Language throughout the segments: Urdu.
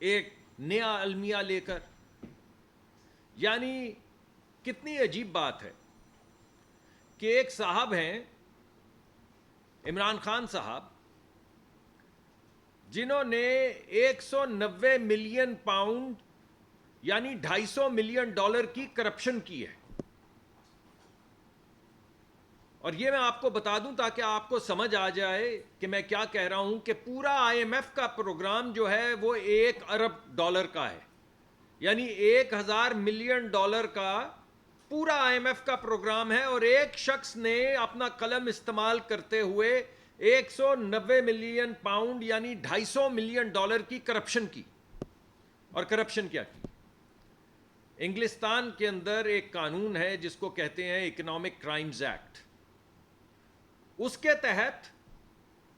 ایک نیا المیہ لے کر. یعنی کتنی عجیب بات ہے کہ ایک صاحب ہیں عمران خان صاحب، جنہوں نے 190 ملین پاؤنڈ یعنی $250 ملین کی کرپشن کی ہے. اور یہ میں آپ کو بتا دوں تاکہ آپ کو سمجھ آ جائے کہ میں کیا کہہ رہا ہوں، کہ پورا IMF کا پروگرام جو ہے وہ $1 ارب کا ہے. یعنی $1,000 ملین کا پورا IMF کا پروگرام ہے، اور ایک شخص نے اپنا قلم استعمال کرتے ہوئے 190 ملین پاؤنڈ یعنی $250 ملین کی کرپشن کی. اور کرپشن کیا کی؟ انگلستان کے اندر ایک قانون ہے جس کو کہتے ہیں اکنامک کرائمز ایکٹ. اس کے تحت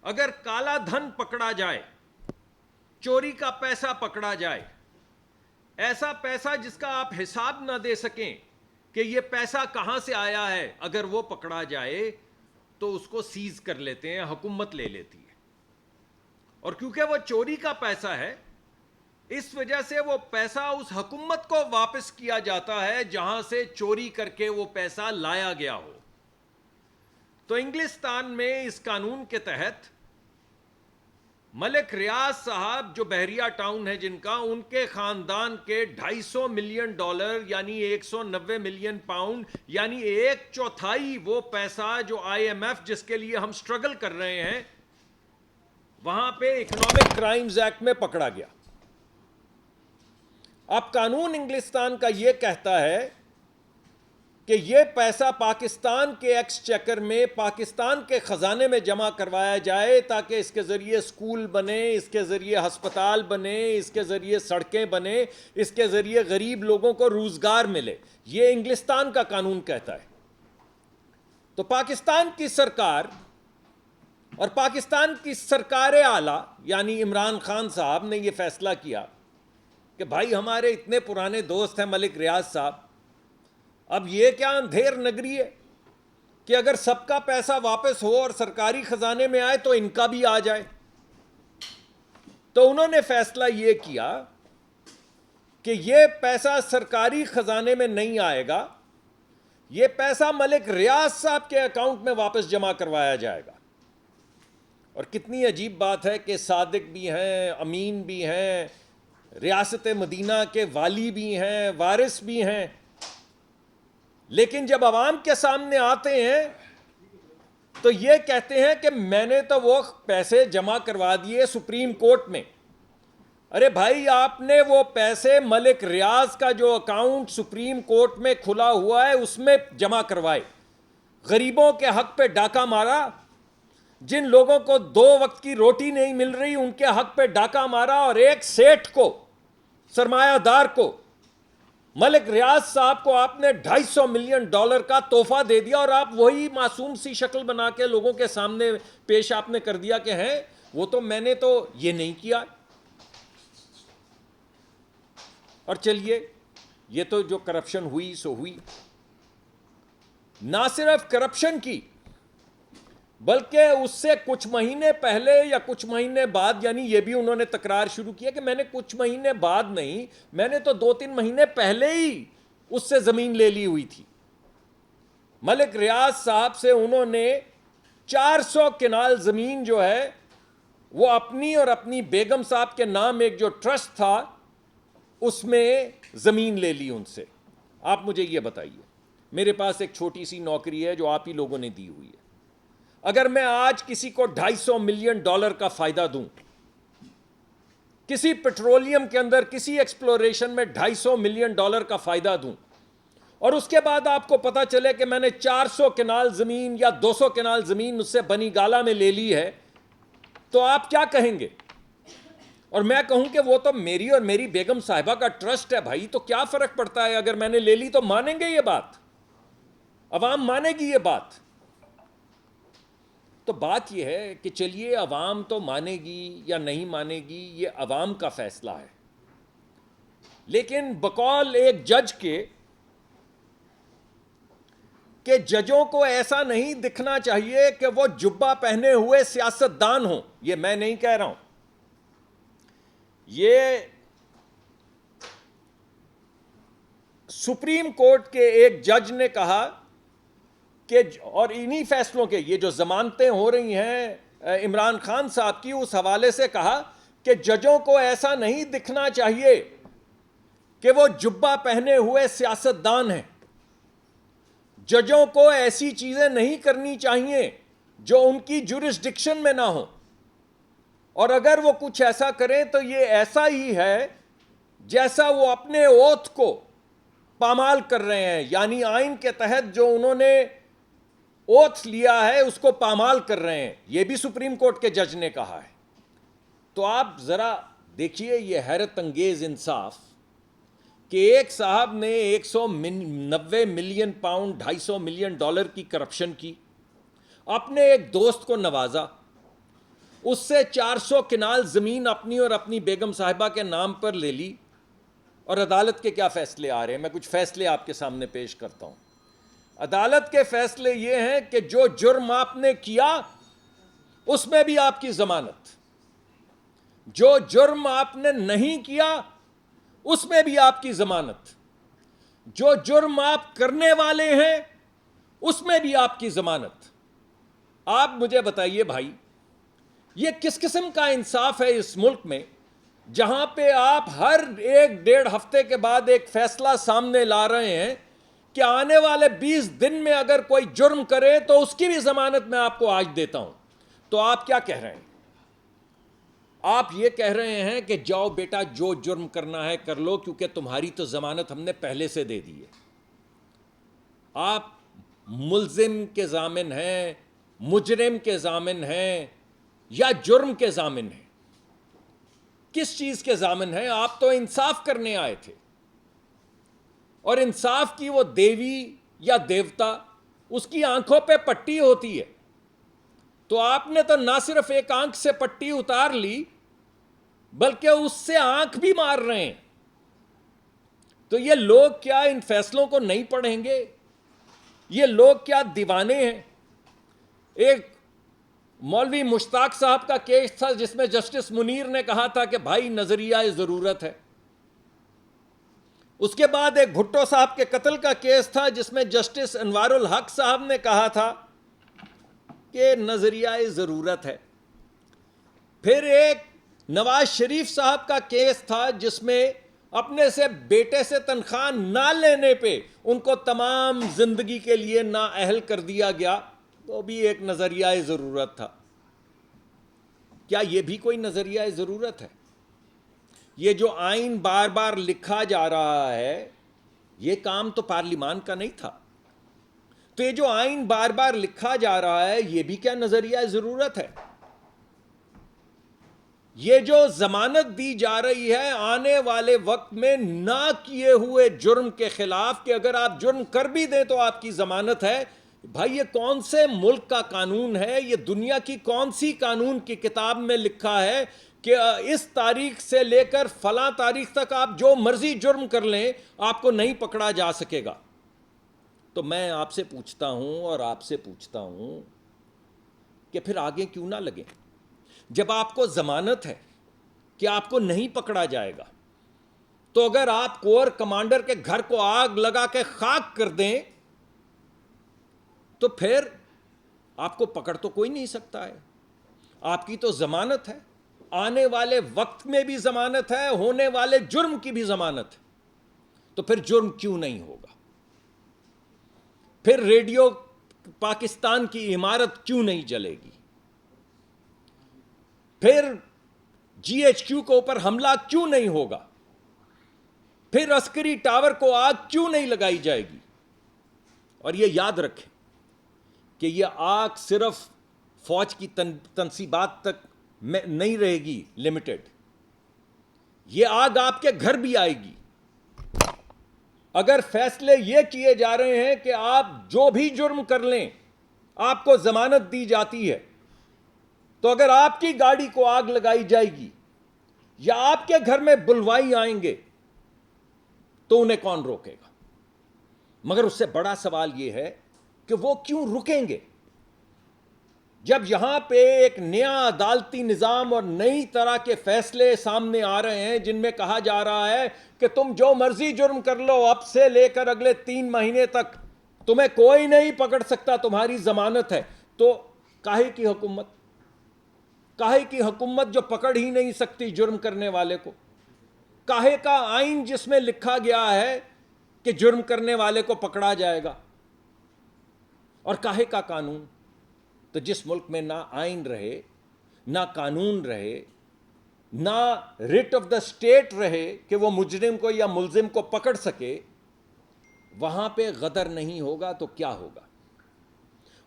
اگر کالا دھن پکڑا جائے، چوری کا پیسہ پکڑا جائے، ایسا پیسہ جس کا آپ حساب نہ دے سکیں کہ یہ پیسہ کہاں سے آیا ہے، اگر وہ پکڑا جائے تو اس کو سیز کر لیتے ہیں، حکومت لے لیتی ہے. اور کیونکہ وہ چوری کا پیسہ ہے، اس وجہ سے وہ پیسہ اس حکومت کو واپس کیا جاتا ہے جہاں سے چوری کر کے وہ پیسہ لایا گیا ہو. تو انگلستان میں اس قانون کے تحت ملک ریاض صاحب جو بحریہ ٹاؤن ہے جن کا، ان کے خاندان کے $250 ملین یعنی 190 ملین پاؤنڈ یعنی 1/4 وہ پیسہ جو IMF جس کے لیے ہم سٹرگل کر رہے ہیں، وہاں پہ اکنامک کرائمز ایکٹ میں پکڑا گیا. اب قانون انگلستان کا یہ کہتا ہے کہ یہ پیسہ پاکستان کے ایکسچیکر میں، پاکستان کے خزانے میں جمع کروایا جائے تاکہ اس کے ذریعے سکول بنے، اس کے ذریعے ہسپتال بنے، اس کے ذریعے سڑکیں بنے، اس کے ذریعے غریب لوگوں کو روزگار ملے. یہ انگلستان کا قانون کہتا ہے. تو پاکستان کی سرکار اور پاکستان کی سرکار اعلیٰ یعنی عمران خان صاحب نے یہ فیصلہ کیا کہ بھائی ہمارے اتنے پرانے دوست ہیں ملک ریاض صاحب، اب یہ کیا اندھیر نگری ہے کہ اگر سب کا پیسہ واپس ہو اور سرکاری خزانے میں آئے تو ان کا بھی آ جائے. تو انہوں نے فیصلہ یہ کیا کہ یہ پیسہ سرکاری خزانے میں نہیں آئے گا، یہ پیسہ ملک ریاض صاحب کے اکاؤنٹ میں واپس جمع کروایا جائے گا. اور کتنی عجیب بات ہے کہ صادق بھی ہیں، امین بھی ہیں، ریاست مدینہ کے والی بھی ہیں، وارث بھی ہیں، لیکن جب عوام کے سامنے آتے ہیں تو یہ کہتے ہیں کہ میں نے تو وہ پیسے جمع کروا دیے سپریم کورٹ میں. ارے بھائی، آپ نے وہ پیسے ملک ریاض کا جو اکاؤنٹ سپریم کورٹ میں کھلا ہوا ہے اس میں جمع کروائے. غریبوں کے حق پہ ڈاکہ مارا، جن لوگوں کو 2 وقت کی روٹی نہیں مل رہی ان کے حق پہ ڈاکہ مارا، اور ایک سیٹھ کو، سرمایہ دار کو، ملک ریاض صاحب کو آپ نے $250 ملین کا تحفہ دے دیا، اور آپ وہی معصوم سی شکل بنا کے لوگوں کے سامنے پیش آپ نے کر دیا کہ ہیں وہ تو میں نے تو یہ نہیں کیا. اور چلیے، یہ تو جو کرپشن ہوئی سو ہوئی. نہ صرف کرپشن کی بلکہ اس سے کچھ مہینے پہلے یا کچھ مہینے بعد، یعنی یہ بھی انہوں نے تکرار شروع کیا کہ میں نے کچھ مہینے بعد نہیں، میں نے تو 2-3 مہینے پہلے ہی اس سے زمین لے لی ہوئی تھی. ملک ریاض صاحب سے انہوں نے 400 کنال زمین جو ہے وہ اپنی اور اپنی بیگم صاحب کے نام ایک جو ٹرسٹ تھا اس میں زمین لے لی ان سے. آپ مجھے یہ بتائیے، میرے پاس ایک چھوٹی سی نوکری ہے جو آپ ہی لوگوں نے دی ہوئی ہے، اگر میں آج کسی کو $250 ملین کا فائدہ دوں، کسی پیٹرولیم کے اندر کسی ایکسپلوریشن میں $250 ملین کا فائدہ دوں، اور اس کے بعد آپ کو پتا چلے کہ میں نے 400 کنال زمین یا 200 کنال زمین اس سے بنی گالا میں لے لی ہے، تو آپ کیا کہیں گے؟ اور میں کہوں کہ وہ تو میری اور میری بیگم صاحبہ کا ٹرسٹ ہے بھائی، تو کیا فرق پڑتا ہے اگر میں نے لے لی؟ تو مانیں گے یہ بات؟ عوام مانے گی یہ بات؟ تو بات یہ ہے کہ چلیے، عوام تو مانے گی یا نہیں مانے گی یہ عوام کا فیصلہ ہے، لیکن بقول ایک جج کے کہ ججوں کو ایسا نہیں دکھنا چاہیے کہ وہ جبہ پہنے ہوئے سیاست دان ہوں. یہ میں نہیں کہہ رہا ہوں، یہ سپریم کورٹ کے ایک جج نے کہا کہ اور انہی فیصلوں کے یہ جو ضمانتیں ہو رہی ہیں عمران خان صاحب کی، اس حوالے سے کہا کہ ججوں کو ایسا نہیں دکھنا چاہیے کہ وہ جبہ پہنے ہوئے سیاستدان ہیں. ججوں کو ایسی چیزیں نہیں کرنی چاہیے جو ان کی جورسڈکشن میں نہ ہوں، اور اگر وہ کچھ ایسا کریں تو یہ ایسا ہی ہے جیسا وہ اپنے اوتھ کو پامال کر رہے ہیں، یعنی آئین کے تحت جو انہوں نے اوتھ لیا ہے اس کو پامال کر رہے ہیں. یہ بھی سپریم کورٹ کے جج نے کہا ہے. تو آپ ذرا دیکھیے یہ حیرت انگیز انصاف کہ ایک صاحب نے 190 ملین پاؤنڈ $250 ملین کی کرپشن کی، اپنے ایک دوست کو نوازا، اس سے 400 کنال زمین اپنی اور اپنی بیگم صاحبہ کے نام پر لے لی، اور عدالت کے کیا فیصلے آ رہے ہیں؟ میں کچھ فیصلے آپ کے سامنے پیش کرتا ہوں. عدالت کے فیصلے یہ ہیں کہ جو جرم آپ نے کیا اس میں بھی آپ کی ضمانت، جو جرم آپ نے نہیں کیا اس میں بھی آپ کی ضمانت، جو جرم آپ کرنے والے ہیں اس میں بھی آپ کی ضمانت. آپ مجھے بتائیے بھائی، یہ کس قسم کا انصاف ہے اس ملک میں جہاں پہ آپ ہر 1-1.5 ہفتے کے بعد ایک فیصلہ سامنے لا رہے ہیں کہ آنے والے 20 دن میں اگر کوئی جرم کرے تو اس کی بھی ضمانت میں آپ کو آج دیتا ہوں. تو آپ کیا کہہ رہے ہیں؟ آپ یہ کہہ رہے ہیں کہ جاؤ بیٹا جو جرم کرنا ہے کر لو، کیونکہ تمہاری تو ضمانت ہم نے پہلے سے دے دی ہے. آپ ملزم کے ضامن ہیں، مجرم کے ضامن ہیں، یا جرم کے ضامن ہیں؟ کس چیز کے ضامن ہیں؟ آپ تو انصاف کرنے آئے تھے، اور انصاف کی وہ دیوی یا دیوتا، اس کی آنکھوں پہ پٹی ہوتی ہے. تو آپ نے تو نہ صرف ایک آنکھ سے پٹی اتار لی بلکہ اس سے آنکھ بھی مار رہے ہیں. تو یہ لوگ کیا ان فیصلوں کو نہیں پڑھیں گے؟ یہ لوگ کیا دیوانے ہیں؟ ایک مولوی مشتاق صاحب کا کیس تھا جس میں جسٹس منیر نے کہا تھا کہ بھائی نظریہ ضرورت ہے. اس کے بعد ایک بھٹو صاحب کے قتل کا کیس تھا جس میں جسٹس انوار الحق صاحب نے کہا تھا کہ نظریہ ضرورت ہے. پھر ایک نواز شریف صاحب کا کیس تھا جس میں اپنے سے بیٹے سے تنخواہ نہ لینے پہ ان کو تمام زندگی کے لیے نااہل کر دیا گیا، وہ بھی ایک نظریہ ضرورت تھا. کیا یہ بھی کوئی نظریہ ضرورت ہے؟ یہ جو آئین بار بار لکھا جا رہا ہے یہ کام تو پارلیمان کا نہیں تھا. تو یہ جو آئین بار بار لکھا جا رہا ہے یہ بھی کیا نظریہ ضرورت ہے؟ یہ جو ضمانت دی جا رہی ہے آنے والے وقت میں نہ کیے ہوئے جرم کے خلاف کہ اگر آپ جرم کر بھی دیں تو آپ کی ضمانت ہے، بھائی یہ کون سے ملک کا قانون ہے؟ یہ دنیا کی کون سی قانون کی کتاب میں لکھا ہے کہ اس تاریخ سے لے کر فلاں تاریخ تک آپ جو مرضی جرم کر لیں آپ کو نہیں پکڑا جا سکے گا؟ تو میں آپ سے پوچھتا ہوں اور آپ سے پوچھتا ہوں کہ پھر آگے کیوں نہ لگیں؟ جب آپ کو ضمانت ہے کہ آپ کو نہیں پکڑا جائے گا، تو اگر آپ کور کمانڈر کے گھر کو آگ لگا کے خاک کر دیں تو پھر آپ کو پکڑ تو کوئی نہیں سکتا ہے. آپ کی تو ضمانت ہے، آنے والے وقت میں بھی ضمانت ہے، ہونے والے جرم کی بھی ضمانت ہے. تو پھر جرم کیوں نہیں ہوگا؟ پھر ریڈیو پاکستان کی عمارت کیوں نہیں جلے گی؟ پھر جی ایچ کیو کے اوپر حملہ کیوں نہیں ہوگا؟ پھر عسکری ٹاور کو آگ کیوں نہیں لگائی جائے گی؟ اور یہ یاد رکھیں کہ یہ آگ صرف فوج کی تنصیبات تک نہیں رہے گی لمیٹڈ، یہ آگ آپ کے گھر بھی آئے گی. اگر فیصلے یہ کیے جا رہے ہیں کہ آپ جو بھی جرم کر لیں آپ کو ضمانت دی جاتی ہے، تو اگر آپ کی گاڑی کو آگ لگائی جائے گی یا آپ کے گھر میں بلوائی آئیں گے تو انہیں کون روکے گا؟ مگر اس سے بڑا سوال یہ ہے کہ وہ کیوں رکیں گے؟ جب یہاں پہ ایک نیا عدالتی نظام اور نئی طرح کے فیصلے سامنے آ رہے ہیں جن میں کہا جا رہا ہے کہ تم جو مرضی جرم کر لو، اب سے لے کر اگلے 3 مہینے تک تمہیں کوئی نہیں پکڑ سکتا، تمہاری ضمانت ہے، تو کاہے کی حکومت؟ کاہے کی حکومت جو پکڑ ہی نہیں سکتی جرم کرنے والے کو؟ کاہے کا آئین جس میں لکھا گیا ہے کہ جرم کرنے والے کو پکڑا جائے گا؟ اور کاہے کا قانون؟ تو جس ملک میں نہ آئین رہے، نہ قانون رہے، نہ ریٹ آف دا اسٹیٹ رہے کہ وہ مجرم کو یا ملزم کو پکڑ سکے، وہاں پہ غدر نہیں ہوگا تو کیا ہوگا؟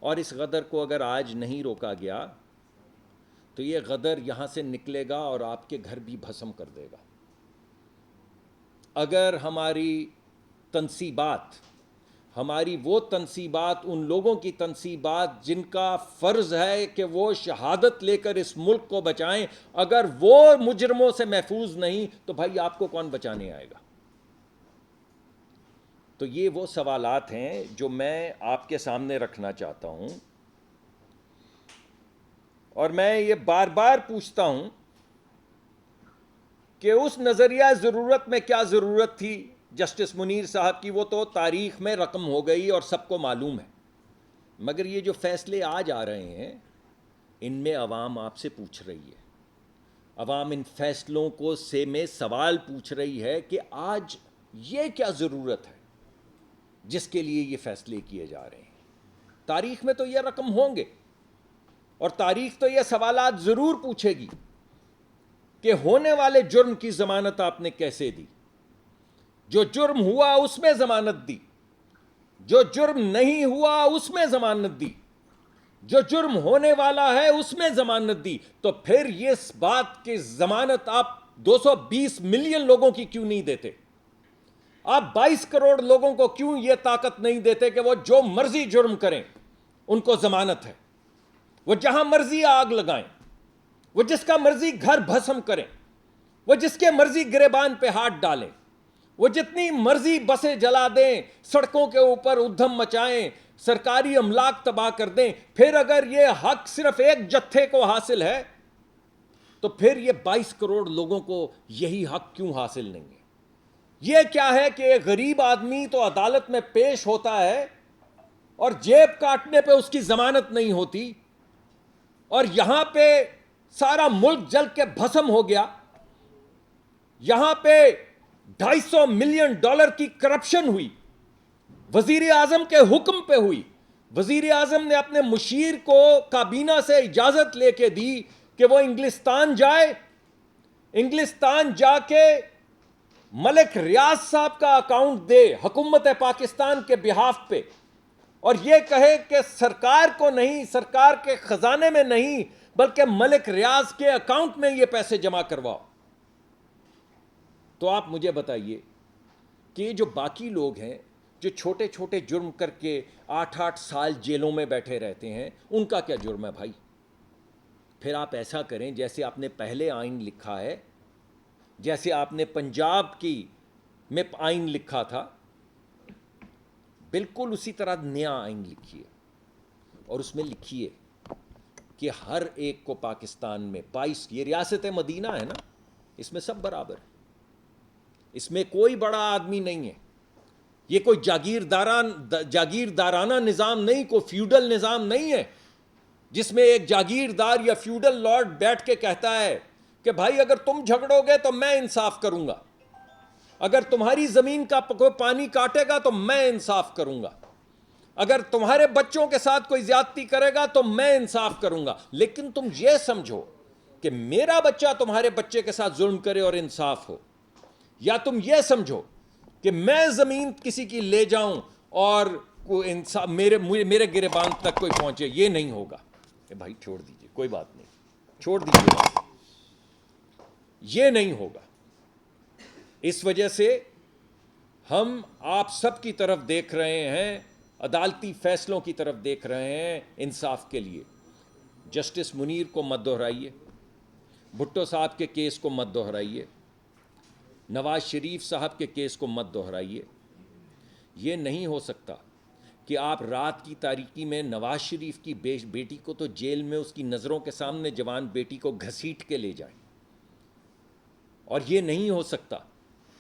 اور اس غدر کو اگر آج نہیں روکا گیا تو یہ غدر یہاں سے نکلے گا اور آپ کے گھر بھی بھسم کر دے گا۔ اگر ہماری تنصیبات، ہماری وہ تنصیبات، ان لوگوں کی تنصیبات جن کا فرض ہے کہ وہ شہادت لے کر اس ملک کو بچائیں، اگر وہ مجرموں سے محفوظ نہیں تو بھائی آپ کو کون بچانے آئے گا؟ تو یہ وہ سوالات ہیں جو میں آپ کے سامنے رکھنا چاہتا ہوں، اور میں یہ بار بار پوچھتا ہوں کہ اس نظریہ ضرورت میں کیا ضرورت تھی جسٹس منیر صاحب کی؟ وہ تو تاریخ میں رقم ہو گئی اور سب کو معلوم ہے، مگر یہ جو فیصلے آج آ رہے ہیں ان میں عوام آپ سے پوچھ رہی ہے، عوام ان فیصلوں کو سے میں سوال پوچھ رہی ہے کہ آج یہ کیا ضرورت ہے جس کے لیے یہ فیصلے کیے جا رہے ہیں؟ تاریخ میں تو یہ رقم ہوں گے، اور تاریخ تو یہ سوالات ضرور پوچھے گی کہ ہونے والے جرم کی ضمانت آپ نے کیسے دی؟ جو جرم ہوا اس میں ضمانت دی، جو جرم نہیں ہوا اس میں ضمانت دی، جو جرم ہونے والا ہے اس میں ضمانت دی، تو پھر یہ بات کی ضمانت آپ 220 ملین لوگوں کی کیوں نہیں دیتے؟ آپ 22 کروڑ لوگوں کو کیوں یہ طاقت نہیں دیتے کہ وہ جو مرضی جرم کریں ان کو ضمانت ہے؟ وہ جہاں مرضی آگ لگائیں، وہ جس کا مرضی گھر بھسم کریں، وہ جس کے مرضی گریبان پہ ہاتھ ڈالیں، وہ جتنی مرضی بسیں جلا دیں، سڑکوں کے اوپر ادھم مچائیں، سرکاری املاک تباہ کر دیں، پھر اگر یہ حق صرف ایک جتھے کو حاصل ہے تو پھر یہ 22 کروڑ لوگوں کو یہی حق کیوں حاصل نہیں ہے؟ یہ کیا ہے کہ ایک غریب آدمی تو عدالت میں پیش ہوتا ہے اور جیب کاٹنے پہ اس کی ضمانت نہیں ہوتی، اور یہاں پہ سارا ملک جل کے بھسم ہو گیا، یہاں پہ $250 ملین کی کرپشن ہوئی، وزیر اعظم کے حکم پہ ہوئی، وزیر اعظم نے اپنے مشیر کو کابینہ سے اجازت لے کے دی کہ وہ انگلستان جائے، انگلستان جا کے ملک ریاض صاحب کا اکاؤنٹ دے حکومت پاکستان کے بہاف پہ، اور یہ کہے کہ سرکار کو نہیں، سرکار کے خزانے میں نہیں، بلکہ ملک ریاض کے اکاؤنٹ میں یہ پیسے جمع کرواؤ۔ تو آپ مجھے بتائیے کہ یہ جو باقی لوگ ہیں جو چھوٹے چھوٹے جرم کر کے 8 سال جیلوں میں بیٹھے رہتے ہیں، ان کا کیا جرم ہے بھائی؟ پھر آپ ایسا کریں جیسے آپ نے پہلے آئین لکھا ہے، جیسے آپ نے پنجاب کی میں آئین لکھا تھا، بالکل اسی طرح نیا آئین لکھیے، اور اس میں لکھیے کہ ہر ایک کو پاکستان میں 22، یہ ریاست مدینہ ہے نا، اس میں سب برابر ہے، اس میں کوئی بڑا آدمی نہیں ہے، یہ کوئی جاگیردارانہ نظام نہیں، کوئی فیوڈل نظام نہیں ہے جس میں ایک جاگیردار یا فیوڈل لارڈ بیٹھ کے کہتا ہے کہ بھائی اگر تم جھگڑو گے تو میں انصاف کروں گا، اگر تمہاری زمین کا کوئی پانی کاٹے گا تو میں انصاف کروں گا، اگر تمہارے بچوں کے ساتھ کوئی زیادتی کرے گا تو میں انصاف کروں گا۔ لیکن تم یہ سمجھو کہ میرا بچہ تمہارے بچے کے ساتھ ظلم کرے اور انصاف ہو، یا تم یہ سمجھو کہ میں زمین کسی کی لے جاؤں اور میرے گریبان تک کوئی پہنچے، یہ نہیں ہوگا۔ کہ بھائی چھوڑ دیجئے، کوئی بات نہیں، چھوڑ دیجئے، یہ نہیں ہوگا۔ اس وجہ سے ہم آپ سب کی طرف دیکھ رہے ہیں، عدالتی فیصلوں کی طرف دیکھ رہے ہیں انصاف کے لیے۔ جسٹس منیر کو مت دہرائیے، بھٹو صاحب کے کیس کو مت دہرائیے، نواز شریف صاحب کے کیس کو مت دہرائیے۔ یہ نہیں ہو سکتا کہ آپ رات کی تاریکی میں نواز شریف کی بیٹی کو تو جیل میں اس کی نظروں کے سامنے جوان بیٹی کو گھسیٹ کے لے جائیں. اور یہ نہیں ہو سکتا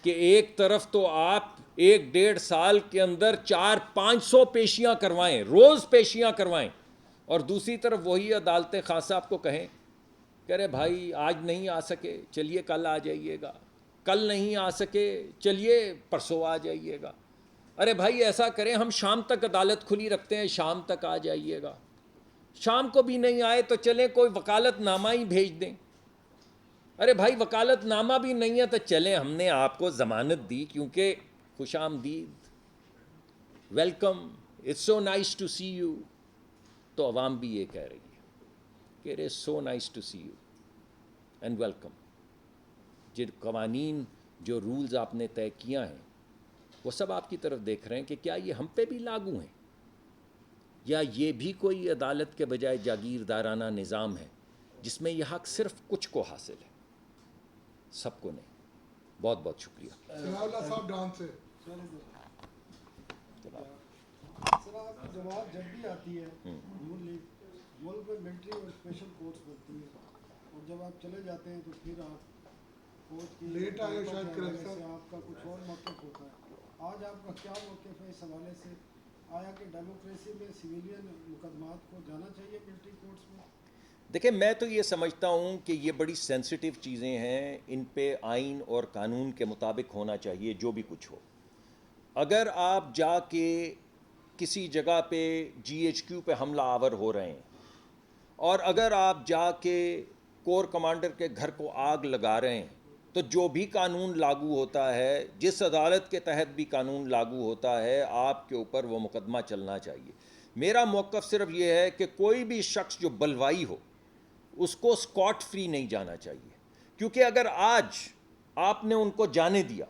کہ ایک طرف تو آپ 1-1.5 سال کے اندر 400-500 پیشیاں کروائیں, روز پیشیاں کروائیں, اور دوسری طرف وہی عدالتیں خان صاحب کو کہیں کہ ارے بھائی آج نہیں آ سکے چلیے کل آ جائیے گا, کل نہیں آ سکے چلیے پرسوں آ جائیے گا. ارے بھائی ایسا کریں ہم شام تک عدالت کھلی رکھتے ہیں, شام تک آ جائیے گا. شام کو بھی نہیں آئے تو چلیں کوئی وکالت نامہ ہی بھیج دیں. ارے بھائی وکالت نامہ بھی نہیں ہے تو چلیں ہم نے آپ کو ضمانت دی کیونکہ خوش آمدید, welcome, it's so nice to see you. تو عوام بھی یہ کہہ رہی ہے کہ it is so nice to see you and welcome. جو قوانین جو رولز آپ نے طے کیا ہیں وہ سب آپ کی طرف دیکھ رہے ہیں کہ کیا یہ ہم پہ بھی لاگو ہیں, یا یہ بھی کوئی عدالت کے بجائے جاگیردارانہ نظام ہے جس میں یہ حق صرف کچھ کو حاصل ہے, سب کو نہیں. بہت بہت شکریہ. سر آپ کی جماعت جب بھی آتی ہے نون لیگ, ملک میں ملٹری اور اسپیشل کورٹس بنتی ہے, اور جب آپ چلے جاتے ہیں تو پھر آپ کورٹ کی لیٹ آئے شاید سے آپ کا کچھ اور موقف ہوتا ہے. آج آپ کا کیا موقف ہے اس حوالے سے؟ آیا کہ ڈیموکریسی میں سویلین مقدمات کو جانا چاہیے ملٹری کورٹس میں؟ دیکھیں میں تو یہ سمجھتا ہوں کہ یہ بڑی سینسٹیو چیزیں ہیں, ان پہ آئین اور قانون کے مطابق ہونا چاہیے جو بھی کچھ ہو. اگر آپ جا کے کسی جگہ پہ GHQ پہ حملہ آور ہو رہے ہیں, اور اگر آپ جا کے کور کمانڈر کے گھر کو آگ لگا رہے ہیں, تو جو بھی قانون لاگو ہوتا ہے, جس عدالت کے تحت بھی قانون لاگو ہوتا ہے, آپ کے اوپر وہ مقدمہ چلنا چاہیے. میرا موقف صرف یہ ہے کہ کوئی بھی شخص جو بلوائی ہو اس کو اسکاٹ فری نہیں جانا چاہیے, کیونکہ اگر آج آپ نے ان کو جانے دیا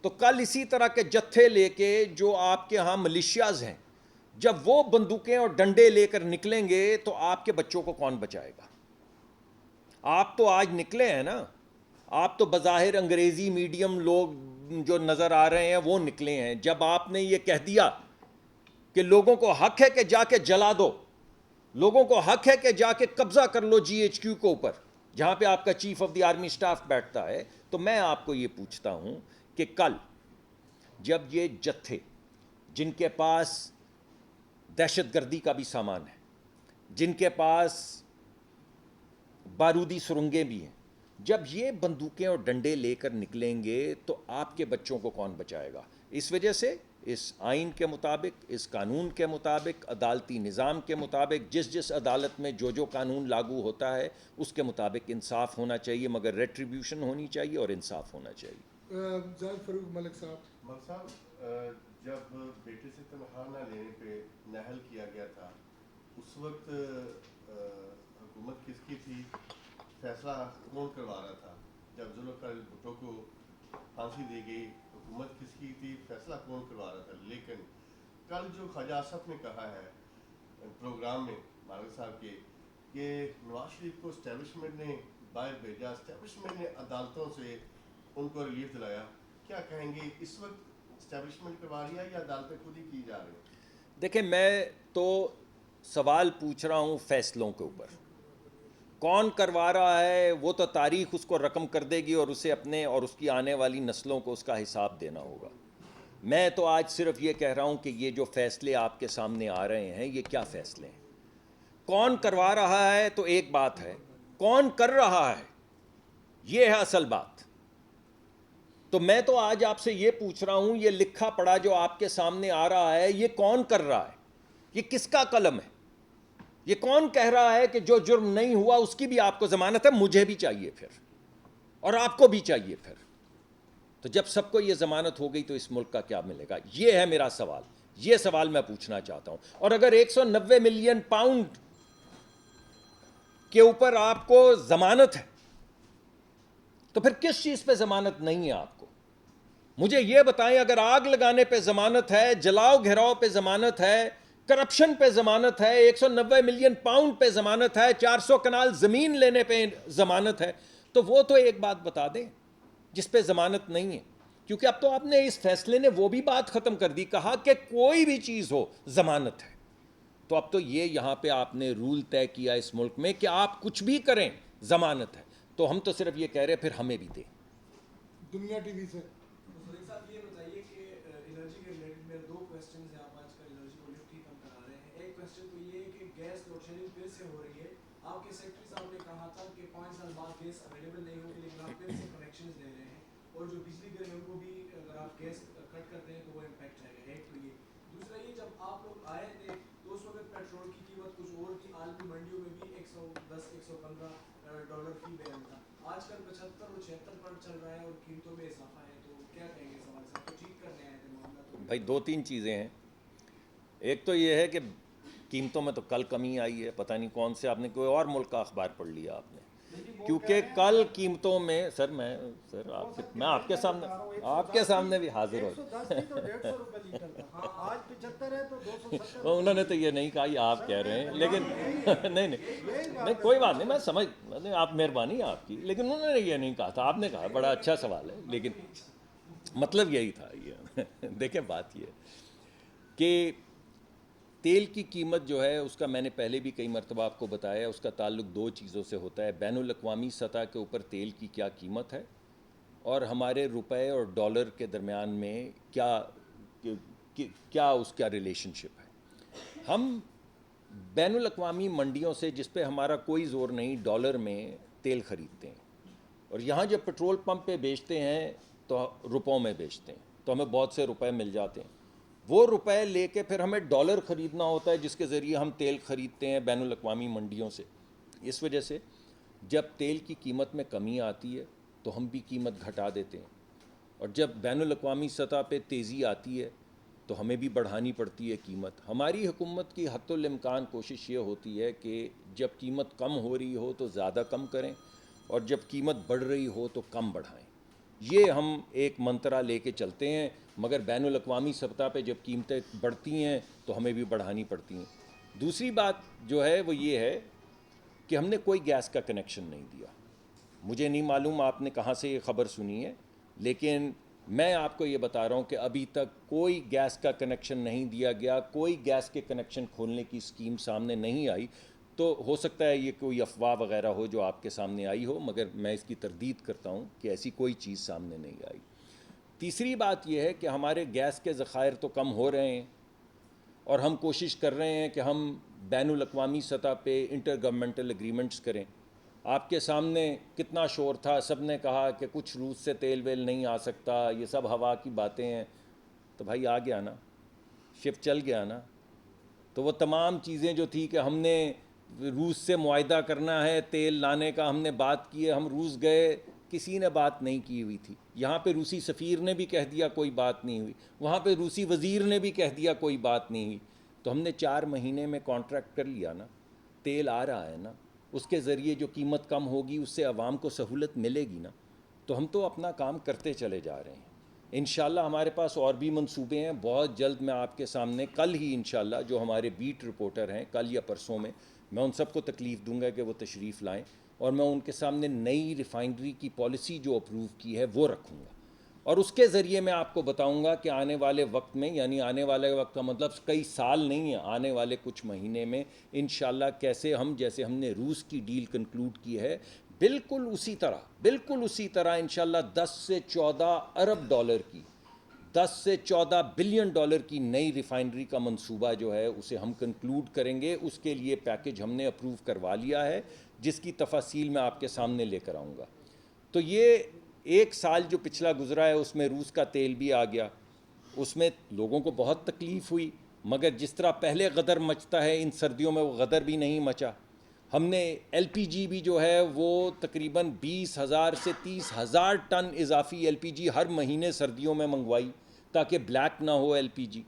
تو کل اسی طرح کے جتھے لے کے جو آپ کے ہاں ملیشیاز ہیں, جب وہ بندوقیں اور ڈنڈے لے کر نکلیں گے تو آپ کے بچوں کو کون بچائے گا؟ آپ تو آج نکلے ہیں نا, آپ تو بظاہر انگریزی میڈیم لوگ جو نظر آ رہے ہیں وہ نکلے ہیں. جب آپ نے یہ کہہ دیا کہ لوگوں کو حق ہے کہ جا کے جلا دو, لوگوں کو حق ہے کہ جا کے قبضہ کر لو GHQ کے اوپر جہاں پہ آپ کا chief of the army staff بیٹھتا ہے, تو میں آپ کو یہ پوچھتا ہوں کہ کل جب یہ جتھے جن کے پاس دہشت گردی کا بھی سامان ہے, جن کے پاس بارودی سرنگیں بھی ہیں, جب یہ بندوقیں اور ڈنڈے لے کر نکلیں گے تو آپ کے بچوں کو کون بچائے گا؟ اس وجہ سے اس آئین کے مطابق, اس قانون کے مطابق, عدالتی نظام کے مطابق, جس عدالت میں جو قانون لاگو ہوتا ہے اس کے مطابق انصاف ہونا چاہیے, مگر ریٹریبیوشن ہونی چاہیے اور انصاف ہونا چاہیے. زاہد فاروق ملک صاحب, جب بیٹے سے تنخواہ نہ لینے پہ نہل کیا گیا تھا اس وقت حکومت کس کی تھی؟ فیصلہ کون کروا رہا تھا؟ جب ذوالفقار بھٹو کو پھانسی دی گئی حکومت کس کی تھی؟ فیصلہ کون کروا رہا تھا؟ لیکن کل جو خواجہ آصف نے کہا ہے پروگرام میں مالک صاحب کے کہ نواز شریف کو اسٹیبلشمنٹ نے باہر بھیجا, اسٹیبلشمنٹ نے عدالتوں سے ان کو ریلیف دلایا, کیا کہیں گے اس وقت اسٹیبلشمنٹ کروا رہی ہے یا عدالتیں خود ہی کی جا رہی ہیں؟ دیکھیں میں تو سوال پوچھ رہا ہوں فیصلوں کے اوپر, کون کروا رہا ہے وہ تو تاریخ اس کو رقم کر دے گی اور اسے اپنے اور اس کی آنے والی نسلوں کو اس کا حساب دینا ہوگا. میں تو آج صرف یہ کہہ رہا ہوں کہ یہ جو فیصلے آپ کے سامنے آ رہے ہیں یہ کیا فیصلے ہیں, کون کروا رہا ہے تو ایک بات ہے, کون کر رہا ہے یہ ہے اصل بات. تو میں تو آج آپ سے یہ پوچھ رہا ہوں یہ لکھا پڑا جو آپ کے سامنے آ رہا ہے یہ کون کر رہا ہے, یہ کس کا قلم ہے, یہ کون کہہ رہا ہے کہ جو جرم نہیں ہوا اس کی بھی آپ کو ضمانت ہے؟ مجھے بھی چاہیے پھر, اور آپ کو بھی چاہیے پھر. تو جب سب کو یہ ضمانت ہو گئی تو اس ملک کا کیا ملے گا؟ یہ ہے میرا سوال, یہ سوال میں پوچھنا چاہتا ہوں. اور اگر 190 ملین پاؤنڈ کے اوپر آپ کو ضمانت ہے تو پھر کس چیز پہ ضمانت نہیں ہے آپ کو؟ مجھے یہ بتائیں. اگر آگ لگانے پہ ضمانت ہے, جلاؤ گھراؤ پہ ضمانت ہے, کرپشن پہ ضمانت ہے, 190 ملین پاؤنڈ پہ ضمانت ہے, 400 کنال زمین لینے پہ ضمانت ہے, تو وہ تو ایک بات بتا دیں جس پہ ضمانت نہیں ہے. کیونکہ اب تو آپ نے اس فیصلے نے وہ بھی بات ختم کر دی, کہا کہ کوئی بھی چیز ہو ضمانت ہے. تو اب تو یہ یہاں پہ آپ نے رول طے کیا اس ملک میں کہ آپ کچھ بھی کریں ضمانت ہے. تو ہم تو صرف یہ کہہ رہے پھر ہمیں بھی دیں. دنیا ٹی وی سے صاحب یہ بتائیے کہ انرجی کے ریلیٹڈ میرے دو کویسچنز ہیں. آپ آج کل انرجی کو لفٹ ہی کم کرا رہے ہیں. ایک کویسچن تو یہ ہے کہ گیس لوڈ شیڈنگ پھر سے ہو رہی ہے. آپ کے سیکرٹری صاحب نے کہا تھا کہ 5 سال بعد گیس اویلیبل نہیں ہوگی, لیکن آپ پھر سے کنیکشنز لے رہے ہیں, اور جو بجلی گھر ہیں ان کو بھی اگر آپ گیس کٹ کرتے ہیں تو وہ امپیکٹ جائے گا. ایک تو یہ. دوسرا یہ, جب آپ لوگ آئے تھے تو اس وقت پیٹرول کی قیمت کچھ اور تھی, عالمی منڈیوں میں بھی $110-115 فی بیرل تھا. آج کل 75 اور 76 پر چل رہا ہے اور قیمتوں میں اضافہ ہے. تو کیا کہیں گے سوال صاحب, تو ٹھیک کرنے آئے تھے معاملہ؟ بھائی 2-3 چیزیں ہیں. ایک تو یہ ہے کہ قیمتوں میں تو کل کمی آئی ہے, پتہ نہیں کون سے, آپ نے کوئی اور ملک کا اخبار پڑھ لیا آپ نے, کیونکہ کل قیمتوں میں میں آپ کے سامنے بھی حاضر ہو. انہوں نے تو یہ نہیں کہا, یہ آپ کہہ رہے ہیں, لیکن نہیں کوئی بات نہیں, میں سمجھ, آپ مہربانی آپ کی, لیکن انہوں نے یہ نہیں کہا تھا. آپ نے کہا بڑا اچھا سوال ہے, لیکن مطلب یہی تھا. یہ دیکھیں بات یہ کہ تیل کی قیمت جو ہے اس کا میں نے پہلے بھی کئی مرتبہ آپ کو بتایا, اس کا تعلق 2 چیزوں سے ہوتا ہے. بین الاقوامی سطح کے اوپر تیل کی کیا قیمت ہے, اور ہمارے روپے اور ڈالر کے درمیان میں کیا اس کا ریلیشن شپ ہے. ہم بین الاقوامی منڈیوں سے, جس پہ ہمارا کوئی زور نہیں, ڈالر میں تیل خریدتے ہیں, اور یہاں جب پٹرول پمپ پہ بیچتے ہیں تو روپوں میں بیچتے ہیں, تو ہمیں بہت سے روپے مل جاتے ہیں. وہ روپے لے کے پھر ہمیں ڈالر خریدنا ہوتا ہے, جس کے ذریعے ہم تیل خریدتے ہیں بین الاقوامی منڈیوں سے. اس وجہ سے جب تیل کی قیمت میں کمی آتی ہے تو ہم بھی قیمت گھٹا دیتے ہیں, اور جب بین الاقوامی سطح پہ تیزی آتی ہے تو ہمیں بھی بڑھانی پڑتی ہے قیمت. ہماری حکومت کی حتی الامکان کوشش یہ ہوتی ہے کہ جب قیمت کم ہو رہی ہو تو زیادہ کم کریں, اور جب قیمت بڑھ رہی ہو تو کم بڑھائیں. یہ ہم ایک منترا لے کے چلتے ہیں, مگر بین الاقوامی سطح پہ جب قیمتیں بڑھتی ہیں تو ہمیں بھی بڑھانی پڑتی ہیں. دوسری بات جو ہے وہ یہ ہے کہ ہم نے کوئی گیس کا کنیکشن نہیں دیا. مجھے نہیں معلوم آپ نے کہاں سے یہ خبر سنی ہے, لیکن میں آپ کو یہ بتا رہا ہوں کہ ابھی تک کوئی گیس کا کنیکشن نہیں دیا گیا, کوئی گیس کے کنیکشن کھولنے کی اسکیم سامنے نہیں آئی. تو ہو سکتا ہے یہ کوئی افواہ وغیرہ ہو جو آپ کے سامنے آئی ہو, مگر میں اس کی تردید کرتا ہوں کہ ایسی کوئی چیز سامنے نہیں آئی. تیسری بات یہ ہے کہ ہمارے گیس کے ذخائر تو کم ہو رہے ہیں, اور ہم کوشش کر رہے ہیں کہ ہم بین الاقوامی سطح پہ انٹر گورنمنٹل ایگریمنٹس کریں. آپ کے سامنے کتنا شور تھا, سب نے کہا کہ کچھ روس سے تیل ویل نہیں آ سکتا, یہ سب ہوا کی باتیں ہیں. تو بھائی آ گیا نا, شپ چل گیا نا. تو وہ تمام چیزیں جو تھی کہ ہم نے روس سے معاہدہ کرنا ہے تیل لانے کا, ہم نے بات کی ہے, ہم روس گئے, کسی نے بات نہیں کی ہوئی تھی. یہاں پہ روسی سفیر نے بھی کہہ دیا کوئی بات نہیں ہوئی, وہاں پہ روسی وزیر نے بھی کہہ دیا کوئی بات نہیں ہوئی. تو ہم نے 4 مہینے میں کانٹریکٹ کر لیا نا, تیل آ رہا ہے نا, اس کے ذریعے جو قیمت کم ہوگی اس سے عوام کو سہولت ملے گی نا. تو ہم تو اپنا کام کرتے چلے جا رہے ہیں. انشاءاللہ ہمارے پاس اور بھی منصوبے ہیں, بہت جلد میں آپ کے سامنے, کل ہی انشاءاللہ جو ہمارے بیٹ رپورٹر ہیں کل یا پرسوں میں ان سب کو تکلیف دوں گا کہ وہ تشریف لائیں, اور میں ان کے سامنے نئی ریفائنری کی پالیسی جو اپروو کی ہے وہ رکھوں گا, اور اس کے ذریعے میں آپ کو بتاؤں گا کہ آنے والے وقت میں, یعنی آنے والے وقت کا مطلب کئی سال نہیں ہے, آنے والے کچھ مہینے میں انشاءاللہ کیسے ہم, جیسے ہم نے روس کی ڈیل کنکلوڈ کی ہے, بالکل اسی طرح انشاءاللہ 10 سے 14 ارب ڈالر کی, 10 سے 14 بلین ڈالر کی نئی ریفائنری کا منصوبہ جو ہے اسے ہم کنکلوڈ کریں گے. اس کے لیے پیکج ہم نے اپروو کروا لیا ہے, جس کی تفاصیل میں آپ کے سامنے لے کر آؤں گا. تو یہ 1 سال جو پچھلا گزرا ہے اس میں روس کا تیل بھی آ گیا, اس میں لوگوں کو بہت تکلیف ہوئی, مگر جس طرح پہلے غدر مچتا ہے ان سردیوں میں وہ غدر بھی نہیں مچا. ہم نے ایل پی جی بھی جو ہے وہ تقریباً 20,000 سے 30,000 ٹن اضافی ایل پی جی ہر مہینے سردیوں میں منگوائی, تاکہ بلیک نہ ہو ایل پی جی.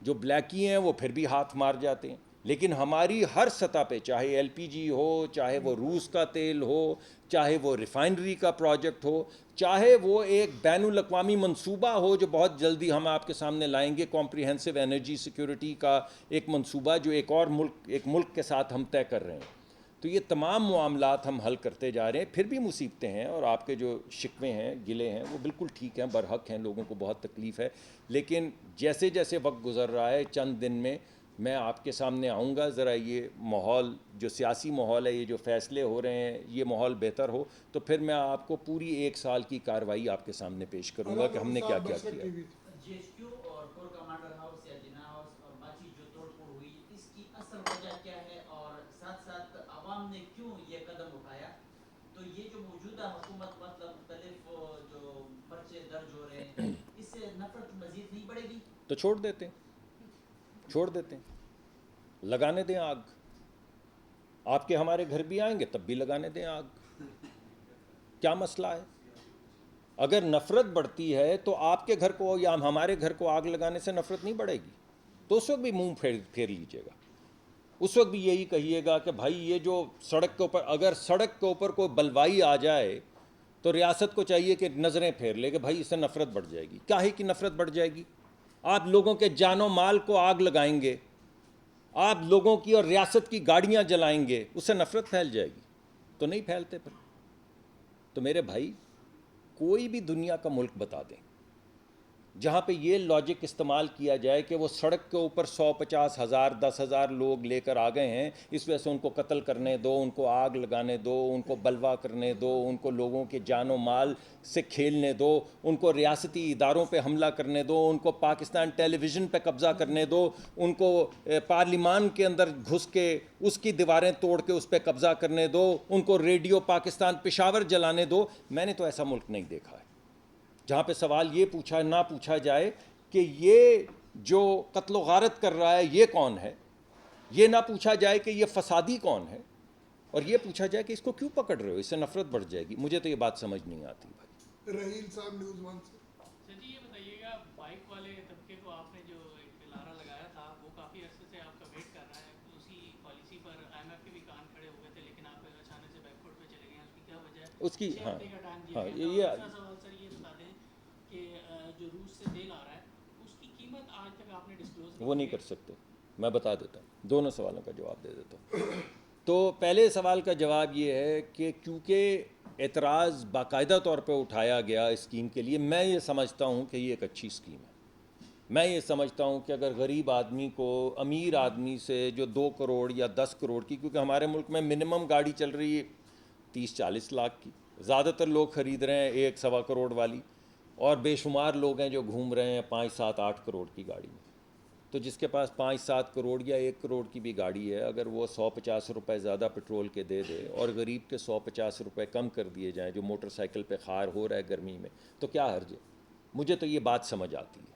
جو بلیکی ہیں وہ پھر بھی ہاتھ مار جاتے ہیں, لیکن ہماری ہر سطح پہ, چاہے ایل پی جی ہو, چاہے وہ روس کا تیل ہو, چاہے وہ ریفائنری کا پروجیکٹ ہو, چاہے وہ ایک بین الاقوامی منصوبہ ہو جو بہت جلدی ہم آپ کے سامنے لائیں گے, کمپریہنسو انرجی سیکیورٹی کا ایک منصوبہ جو ایک ملک کے ساتھ ہم طے کر رہے ہیں. تو یہ تمام معاملات ہم حل کرتے جا رہے ہیں. پھر بھی مصیبتیں ہیں، اور آپ کے جو شکوے ہیں، گلے ہیں، وہ بالکل ٹھیک ہیں، برحق ہیں، لوگوں کو بہت تکلیف ہے. لیکن جیسے جیسے وقت گزر رہا ہے، چند دن میں آپ کے سامنے آؤں گا، ذرا یہ ماحول جو سیاسی ماحول ہے، یہ جو فیصلے ہو رہے ہیں، یہ ماحول بہتر ہو تو پھر میں آپ کو پوری 1 سال کی کارروائی آپ کے سامنے پیش کروں گا کہ ہم نے کیا کیا کیا. جی ایچ کیو اور کور کمانڈر ہاؤس یا جناح ہاؤس اور باقی جو توڑ پھوڑ ہوئی، اس کی اصل وجہ کیا ہے، اور ساتھ ساتھ عوام نے کیوں یہ قدم اٹھایا؟ تو یہ جو موجودہ حکومت مطلب مختلف جو پرچے درج ہو رہے ہیں، اس سے نفرت مزید نہیں بڑھے گی؟ تو چھوڑ دیتے ہیں، لگانے دیں آگ. آپ کے ہمارے گھر بھی آئیں گے تب بھی لگانے دیں آگ. کیا مسئلہ ہے؟ اگر نفرت بڑھتی ہے تو آپ کے گھر کو یا ہمارے گھر کو آگ لگانے سے نفرت نہیں بڑھے گی. تو اس وقت بھی منہ پھیر لیجیے گا، اس وقت بھی یہی کہیے گا کہ بھائی یہ جو سڑک کے اوپر، اگر سڑک کے اوپر کوئی بلوائی آ جائے تو ریاست کو چاہیے کہ نظریں پھیر لے کہ بھائی اس سے نفرت بڑھ جائے گی. کیا ہے کہ نفرت بڑھ جائے گی؟ آپ لوگوں کے جان و مال کو آگ لگائیں گے، آپ لوگوں کی اور ریاست کی گاڑیاں جلائیں گے، اس سے نفرت پھیل جائے گی. تو نہیں پھیلتے پھر. تو میرے بھائی، کوئی بھی دنیا کا ملک بتا دیں جہاں پہ یہ لاجک استعمال کیا جائے کہ وہ سڑک کے اوپر 150 ہزار 10 ہزار لوگ لے کر آ گئے ہیں، اس وجہ سے ان کو قتل کرنے دو، ان کو آگ لگانے دو، ان کو بلوا کرنے دو، ان کو لوگوں کے جان و مال سے کھیلنے دو، ان کو ریاستی اداروں پہ حملہ کرنے دو، ان کو پاکستان ٹیلی ویژن پہ قبضہ کرنے دو، ان کو پارلیمان کے اندر گھس کے اس کی دیواریں توڑ کے اس پہ قبضہ کرنے دو، ان کو ریڈیو پاکستان پشاور جلانے دو. میں نے تو ایسا ملک نہیں دیکھا ہے جہاں پہ سوال یہ نہ پوچھا جائے کہ یہ جو قتل و غارت کر رہا ہے یہ کون ہے، یہ نہ پوچھا جائے کہ یہ فسادی کون ہے، اور یہ پوچھا جائے کہ اس کو کیوں پکڑ رہے ہو، اس سے نفرت بڑھ جائے گی. مجھے تو یہ بات سمجھ نہیں آتی بھائی. رحیل صاحب نیوز 1 سے. سر جی یہ بتائیے گا، بائک والے طبقے کو آپ نے جو ایک نعرہ لگایا تھا وہ کافی عرصے سے آپ کا ویٹ کر رہا ہے. اسی پالیسی پر آئی ایم ایف کے بھی کان کھڑے ہوئے تھے، لیکن آپ اچانک سے بیک فوٹ پہ چلے گئے ہیں. اس کی کیا وجہ ہے؟ اس کی 6 ہفتے کا ٹائم دیا ہاں گیا یہ تھا. دوسرا سوال سر یہ بتا دیں کہ جو روس سے تیل آ رہا ہے اس کی قیمت آج تک آپ نے ڈسکلوز وہ نہیں کر سکتے. میں بتا دیتا ہوں، دونوں سوالوں کا جواب دے دیتا ہوں. تو پہلے سوال کا جواب یہ ہے کہ کیونکہ اعتراض باقاعدہ طور پہ اٹھایا گیا اسکیم کے لیے، میں یہ سمجھتا ہوں کہ یہ ایک اچھی اسکیم ہے. میں یہ سمجھتا ہوں کہ اگر غریب آدمی کو امیر آدمی سے جو 2 کروڑ یا 10 کروڑ کی، کیونکہ ہمارے ملک میں منیمم گاڑی چل رہی ہے 30-40 لاکھ کی، زیادہ تر لوگ خرید رہے ہیں 1-1.25 کروڑ والی، اور بے شمار لوگ ہیں جو گھوم رہے ہیں 5-7-8 کروڑ کی گاڑی میں. تو جس کے پاس 5-7 کروڑ یا 1 کروڑ کی بھی گاڑی ہے، اگر وہ 150 روپے زیادہ پیٹرول کے دے دے اور غریب کے 150 روپے کم کر دیے جائیں جو موٹر سائیکل پہ خوار ہو رہا ہے گرمی میں، تو کیا حرج ہے؟ مجھے تو یہ بات سمجھ آتی ہے.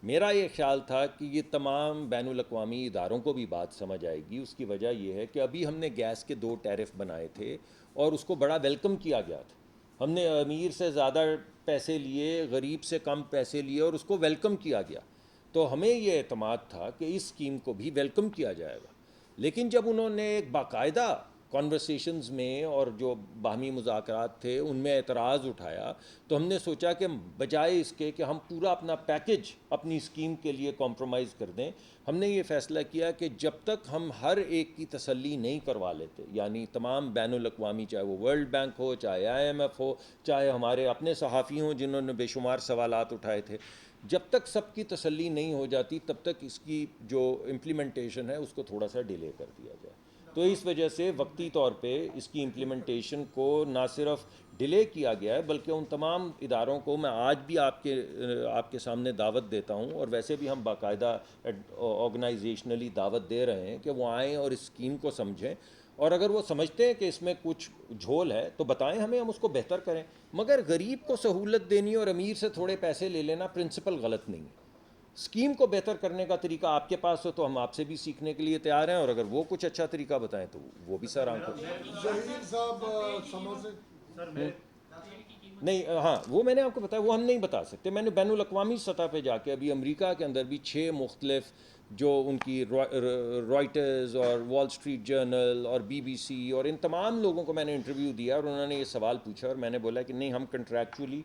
میرا یہ خیال تھا کہ یہ تمام بین الاقوامی اداروں کو بھی بات سمجھ آئے گی. اس کی وجہ یہ ہے کہ ابھی ہم نے گیس کے 2 ٹیرف بنائے تھے اور اس کو بڑا ویلکم کیا گیا تھا. ہم نے امیر سے زیادہ پیسے لیے، غریب سے کم پیسے لیے، اور اس کو ویلکم کیا گیا. تو ہمیں یہ اعتماد تھا کہ اس اسکیم کو بھی ویلکم کیا جائے گا. لیکن جب انہوں نے ایک باقاعدہ کانورسیشنز میں اور جو باہمی مذاکرات تھے ان میں اعتراض اٹھایا، تو ہم نے سوچا کہ بجائے اس کے کہ ہم پورا اپنا پیکج اپنی اسکیم کے لیے کمپرومائز کر دیں، ہم نے یہ فیصلہ کیا کہ جب تک ہم ہر ایک کی تسلی نہیں کروا لیتے، یعنی تمام بین الاقوامی، چاہے وہ ورلڈ بینک ہو، چاہے آئی ایم ایف ہو، چاہے ہمارے اپنے صحافی ہوں جنہوں نے بے شمار سوالات اٹھائے تھے، جب تک سب کی تسلی نہیں ہو جاتی تب تک اس کی جو امپلیمنٹیشن ہے اس کو تھوڑا سا ڈیلے کر دیا جائے. تو اس وجہ سے وقتی طور پہ اس کی امپلیمنٹیشن کو نہ صرف ڈیلے کیا گیا ہے بلکہ ان تمام اداروں کو میں آج بھی آپ کے سامنے دعوت دیتا ہوں، اور ویسے بھی ہم باقاعدہ آرگنائزیشنلی دعوت دے رہے ہیں کہ وہ آئیں اور اس اسکیم کو سمجھیں، اور اگر وہ سمجھتے ہیں کہ اس میں کچھ جھول ہے تو بتائیں ہمیں، ہم اس کو بہتر کریں. مگر غریب کو سہولت دینی اور امیر سے تھوڑے پیسے لے لینا پرنسپل غلط نہیں ہے. اسکیم کو بہتر کرنے کا طریقہ آپ کے پاس ہو تو ہم آپ سے بھی سیکھنے کے لیے تیار ہیں، اور اگر وہ کچھ اچھا طریقہ بتائیں تو وہ بھی سر آنکھوں ظہیر صاحب سمجھ نہیں. ہاں وہ میں نے آپ کو بتایا، وہ ہم نہیں بتا سکتے. میں نے بین الاقوامی سطح پہ جا کے ابھی امریکہ کے اندر بھی 6 مختلف جو ان کی رائٹرز اور وال اسٹریٹ جرنل اور BBC اور ان تمام لوگوں کو میں نے انٹرویو دیا، اور انہوں نے یہ سوال پوچھا اور میں نے بولا کہ نہیں، ہم کنٹریکچولی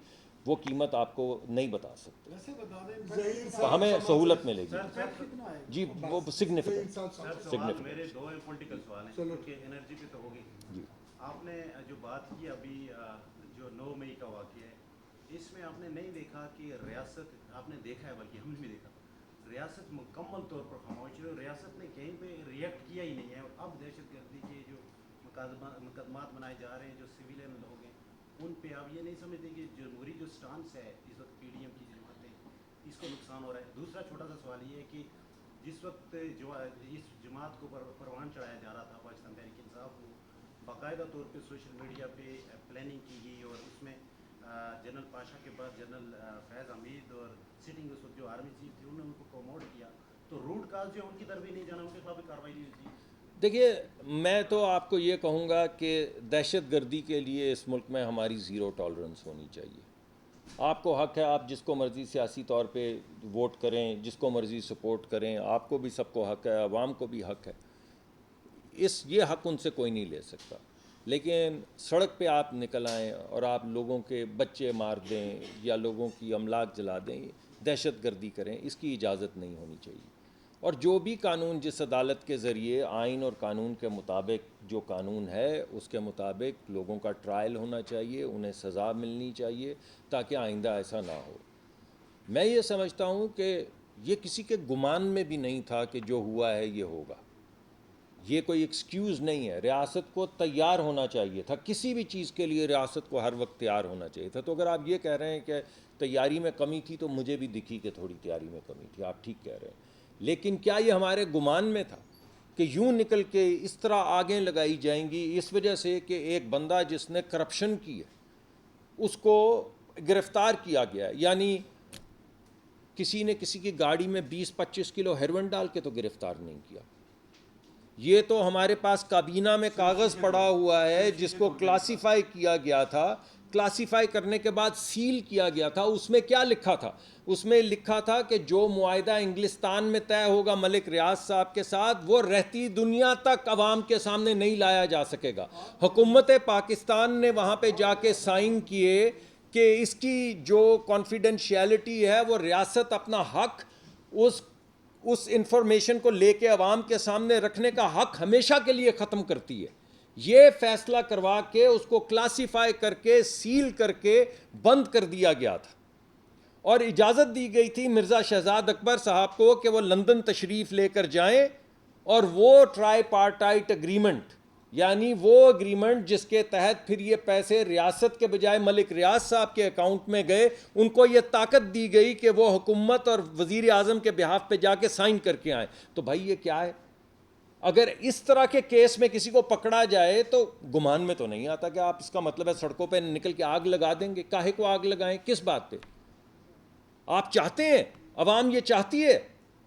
وہ قیمت آپ کو نہیں بتا سکتے. ویسے بتا دیں تو ہمیں سہولت ملے گی. کتنا ہے جی وہ سگنیفیکنٹ میرے دو پولیٹیکل سوال ہیں کہ انرجی پہ تو ہوگی. جی. آپ نے جو بات کی ابھی جو 9 مئی کا واقعہ ہے, اس میں آپ نے نہیں دیکھا کہ ریاست, آپ نے دیکھا ہے بلکہ ہم نے بھی دیکھا, ریاست مکمل طور پر خاموش ہے. ریاست نے کہیں پہ ریئیکٹ کیا ہی نہیں ہے. اب دہشت گردی کے جو مقدمات بنائے جا رہے ہیں, جو سویلین لوگ ہیں, ان پہ آپ یہ نہیں سمجھتے کہ جمہوری جو سٹانس ہے اس وقت پی ڈی ایم کی جماعتیں, اس کو نقصان ہو رہا ہے. دوسرا چھوٹا سا سوال یہ ہے کہ جس وقت اس جماعت کو پروان چڑھایا جا رہا تھا, پاکستان تحریک انصاف کو باقاعدہ طور پہ سوشل میڈیا پہ پلاننگ کی گئی, اور اس میں جنرل پاشا کے بعد جنرل فیض حمید اور سٹنگ اس وقت جو آرمی چیف تھے, انہوں نے ان کو پروموٹ کیا. تو روٹ کاز جو ہے ان کی طرف ہی نہیں جانا, ان کے خلاف بھی کارروائی نہیں ہوئی. دیکھیے میں تو آپ کو یہ کہوں گا کہ دہشت گردی کے لیے اس ملک میں ہماری زیرو ٹالرنس ہونی چاہیے. آپ کو حق ہے آپ جس کو مرضی سیاسی طور پہ ووٹ کریں, جس کو مرضی سپورٹ کریں, آپ کو بھی سب کو حق ہے, عوام کو بھی حق ہے. یہ حق ان سے کوئی نہیں لے سکتا. لیکن سڑک پہ آپ نکل آئیں اور آپ لوگوں کے بچے مار دیں یا لوگوں کی املاک جلا دیں, دہشت گردی کریں, اس کی اجازت نہیں ہونی چاہیے. اور جو بھی قانون جس عدالت کے ذریعے آئین اور قانون کے مطابق جو قانون ہے اس کے مطابق لوگوں کا ٹرائل ہونا چاہیے, انہیں سزا ملنی چاہیے تاکہ آئندہ ایسا نہ ہو. میں یہ سمجھتا ہوں کہ یہ کسی کے گمان میں بھی نہیں تھا کہ جو ہوا ہے یہ ہوگا. یہ کوئی ایکسکیوز نہیں ہے. ریاست کو تیار ہونا چاہیے تھا, کسی بھی چیز کے لیے ریاست کو ہر وقت تیار ہونا چاہیے تھا. تو اگر آپ یہ کہہ رہے ہیں کہ تیاری میں کمی تھی تو مجھے بھی دکھی کہ تھوڑی تیاری میں کمی تھی, آپ ٹھیک کہہ رہے ہیں. لیکن کیا یہ ہمارے گمان میں تھا کہ یوں نکل کے اس طرح آگیں لگائی جائیں گی اس وجہ سے کہ ایک بندہ جس نے کرپشن کی ہے اس کو گرفتار کیا گیا ہے؟ یعنی کسی نے کسی کی گاڑی میں 20-25 کلو ہیروئن ڈال کے تو گرفتار نہیں کیا. یہ تو ہمارے پاس کابینہ میں کاغذ پڑا ہوا ہے جس کو کلاسیفائی کیا گیا تھا, کلاسیفائی کرنے کے بعد سیل کیا گیا تھا. اس میں کیا لکھا تھا؟ اس میں لکھا تھا کہ جو معاہدہ انگلستان میں طے ہوگا ملک ریاض صاحب کے ساتھ وہ رہتی دنیا تک عوام کے سامنے نہیں لایا جا سکے گا. حکومت پاکستان نے وہاں پہ جا کے سائن کیے کہ اس کی جو کانفیڈنشیلٹی ہے وہ ریاست اپنا حق اس انفارمیشن کو لے کے عوام کے سامنے رکھنے کا حق ہمیشہ کے لیے ختم کرتی ہے. یہ فیصلہ کروا کے اس کو کلاسیفائی کر کے سیل کر کے بند کر دیا گیا تھا, اور اجازت دی گئی تھی مرزا شہزاد اکبر صاحب کو کہ وہ لندن تشریف لے کر جائیں اور وہ ٹرائی پارٹائٹ اگریمنٹ, یعنی وہ اگریمنٹ جس کے تحت پھر یہ پیسے ریاست کے بجائے ملک ریاض صاحب کے اکاؤنٹ میں گئے, ان کو یہ طاقت دی گئی کہ وہ حکومت اور وزیر اعظم کے بہاف پہ جا کے سائن کر کے آئیں. تو بھائی یہ کیا ہے؟ اگر اس طرح کے کیس میں کسی کو پکڑا جائے تو گمان میں تو نہیں آتا کہ آپ اس کا مطلب ہے سڑکوں پہ نکل کے آگ لگا دیں گے. کاہے کو آگ لگائیں, کس بات پہ؟ آپ چاہتے ہیں, عوام یہ چاہتی ہے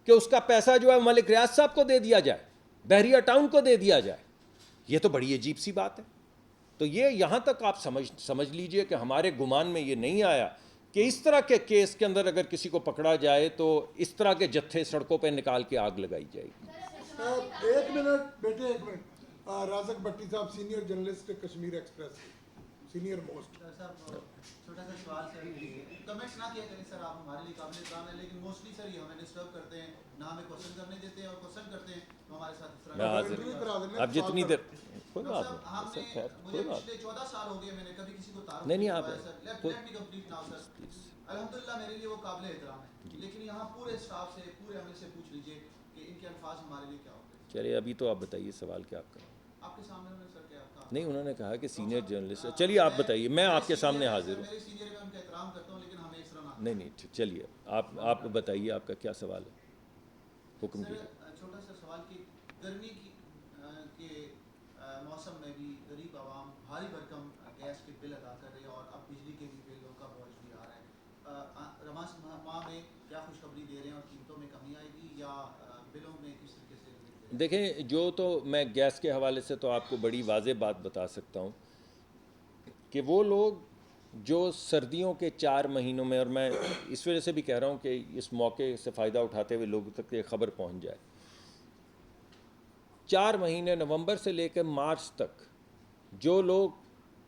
کہ اس کا پیسہ جو ہے ملک ریاض صاحب کو دے دیا جائے, بحریہ ٹاؤن کو دے دیا جائے. یہ تو بڑی عجیب سی بات ہے. تو یہ یہاں تک آپ سمجھ لیجئے کہ ہمارے گمان میں یہ نہیں آیا کہ اس طرح کے کیس کے اندر اگر کسی کو پکڑا جائے تو اس طرح کے جتھے سڑکوں پہ نکال کے آگ لگائی جائے گی. ایک منٹ بیٹے, ایک منٹ. رازق بھٹی صاحب senior journalist Kashmir express, senior most. چھوٹا سا سوال سر, کمنٹس نہ کیا کریں سر, آپ ہمارے لیے قابل احترام ہیں, لیکن موسٹلی سر یہ ہمیں ڈسٹرب کرتے ہیں, نہ ہمیں کوشچن کرنے دیتے ہیں, اور کوشچن کرتے ہیں تو ہمارے ساتھ اس میں طرح. حاضر, اب جتنی دیر کوئی بات ہم نہیں, نے مجھے پچھلے 14 سال ہو گئے میں نے کبھی کسی کو تعارف نہیں آپ لیٹ می کمپلیٹ ناؤ سر. الحمدللہ میرے لیے وہ قابل احترام ہے, لیکن یہاں پورے اسٹاف سے, پورے عمل سے پوچھ لیجئے کہ ان کے الفاظ ہمارے لیے کیا ہوتے ہیں. چلیے ابھی تو آپ بتائیے سوال کیا آپ کا. آپ کے سامنے انہوں نے سر کیا کہا؟ نہیں, انہوں نے کہا کہ سینئر جرنلسٹ. چلیے آپ بتائیے, میں آپ کے سامنے حاضر ہوں. میرے سینئر میں ان کا احترام کرتا ہوں, لیکن ہمیں اس طرح نہ. نہیں چلیے آپ بتائیے آپ کا کیا سوال ہے, حکم کیجیے. چھوٹا سا سوال کہ گرمی کے موسم میں بھی غریب عوام بھاری بھرکم گیس کے بل ادا کر رہے ہیں, اور اب بجلی کے بھی بلوں کا بوجھ بھی آ رہا ہے. رمضان ماہ میں کیا خوشخبری دے رہے ہیں, اور قیمتوں میں کمی آئے گی یا بلوں میں کس طریقے سے؟ دیکھیں, جو تو میں گیس کے حوالے سے تو آپ کو بڑی واضح بات بتا سکتا ہوں کہ وہ لوگ جو سردیوں کے 4 مہینوں میں, اور میں اس وجہ سے بھی کہہ رہا ہوں کہ اس موقع سے فائدہ اٹھاتے ہوئے لوگوں تک یہ خبر پہنچ جائے, 4 مہینے نومبر سے لے کر مارچ تک جو لوگ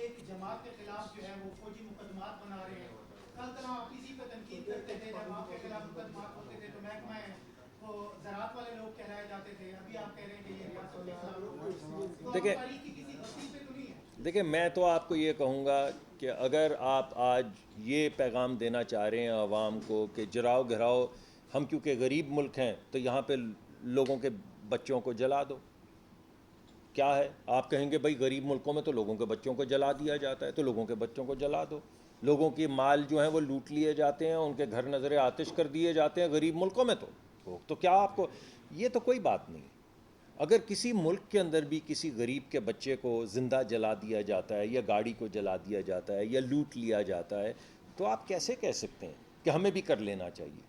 ایک جماعت کے خلاف جو ہے وہ فوجی مقدمات بنا رہے ہیں. کل تک آپ اسی پہ تنقید کرتے تھے جب آپ کے خلاف مقدمات ہوتے تھے تو محکمہ وہ زراعت والے لوگ کہلائے جاتے تھے. ابھی آپ کہہ رہے ہیں کہ یہ ریاست کے خلاف تو دیکھیں تاریخ کی کسی بستی پہ تو نہیں ہے. دیکھیں میں تو آپ کو یہ کہوں گا کہ اگر آپ آج یہ پیغام دینا چاہ رہے ہیں عوام کو کہ جراؤ گھراؤ، ہم کیونکہ غریب ملک ہیں تو یہاں پہ لوگوں کے بچوں کو جلا دو، کیا ہے؟ آپ کہیں گے بھائی غریب ملکوں میں تو لوگوں کے بچوں کو جلا دیا جاتا ہے، تو لوگوں کے بچوں کو جلا دو. لوگوں کی مال جو ہیں وہ لوٹ لیے جاتے ہیں، ان کے گھر نظر آتش کر دیے جاتے ہیں غریب ملکوں میں. تو کیا آپ کو یہ تو کوئی بات نہیں. اگر کسی ملک کے اندر بھی کسی غریب کے بچے کو زندہ جلا دیا جاتا ہے یا گاڑی کو جلا دیا جاتا ہے یا لوٹ لیا جاتا ہے تو آپ کیسے کہہ سکتے ہیں کہ ہمیں بھی کر لینا چاہیے؟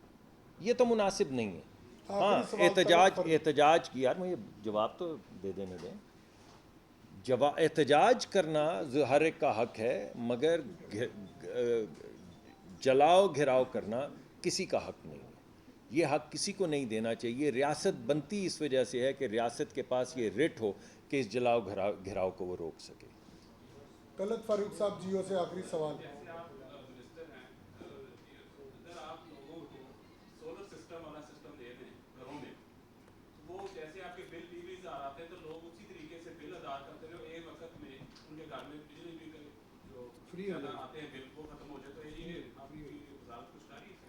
یہ تو مناسب نہیں ہے. ہاں احتجاج کی، یار مجھے جواب تو دے دینے دیں. احتجاج کرنا ہر ایک کا حق ہے، مگر جلاؤ گھراؤ کرنا کسی کا حق نہیں ہے. یہ حق کسی کو نہیں دینا چاہیے. ریاست بنتی اس وجہ سے ہے کہ ریاست کے پاس یہ رٹ ہو کہ اس جلاؤ گھراؤ کو وہ روک سکے. طلعت فاروق صاحب جیو سے آخری سوال.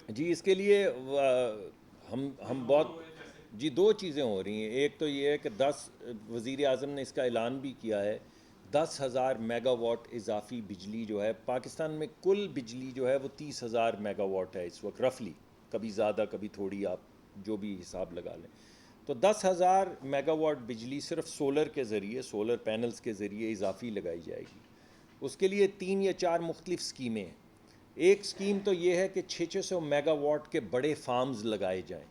جی اس کے لیے ہم بہت جی دو چیزیں ہو رہی ہیں. ایک تو یہ ہے کہ وزیر اعظم نے اس کا اعلان بھی کیا ہے 10,000 میگا واٹ اضافی بجلی جو ہے پاکستان میں، کل بجلی جو ہے وہ 30,000 میگا واٹ ہے اس وقت رفلی، کبھی زیادہ کبھی تھوڑی، آپ جو بھی حساب لگا لیں. تو 10,000 میگا واٹ بجلی صرف سولر کے ذریعے، سولر پینلز کے ذریعے اضافی لگائی جائے گی. اس کے لیے 3 یا 4 مختلف اسکیمیں ہیں. ایک اسکیم تو یہ ہے کہ 600 میگا واٹ کے بڑے فارمز لگائے جائیں،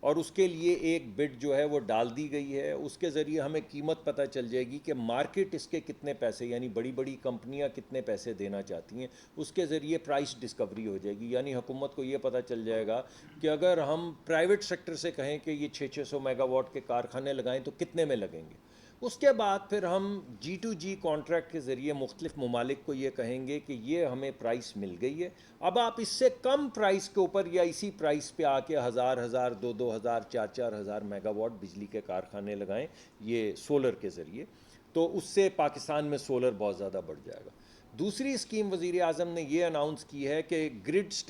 اور اس کے لیے ایک بڈ جو ہے وہ ڈال دی گئی ہے. اس کے ذریعے ہمیں قیمت پتہ چل جائے گی کہ مارکیٹ اس کے کتنے پیسے، یعنی بڑی بڑی کمپنیاں کتنے پیسے دینا چاہتی ہیں. اس کے ذریعے پرائس ڈسکوری ہو جائے گی، یعنی حکومت کو یہ پتہ چل جائے گا کہ اگر ہم پرائیویٹ سیکٹر سے کہیں کہ یہ 600 میگا واٹ کے کارخانے لگائیں تو کتنے میں لگیں گے. اس کے بعد پھر ہم G2G کانٹریکٹ کے ذریعے مختلف ممالک کو یہ کہیں گے کہ یہ ہمیں پرائس مل گئی ہے، اب آپ اس سے کم پرائس کے اوپر یا اسی پرائس پہ آ کے 1,000 2,000 4,000 میگا واٹ بجلی کے کارخانے لگائیں یہ سولر کے ذریعے. تو اس سے پاکستان میں سولر بہت زیادہ بڑھ جائے گا. دوسری اسکیم وزیر اعظم نے یہ اناؤنس کی ہے کہ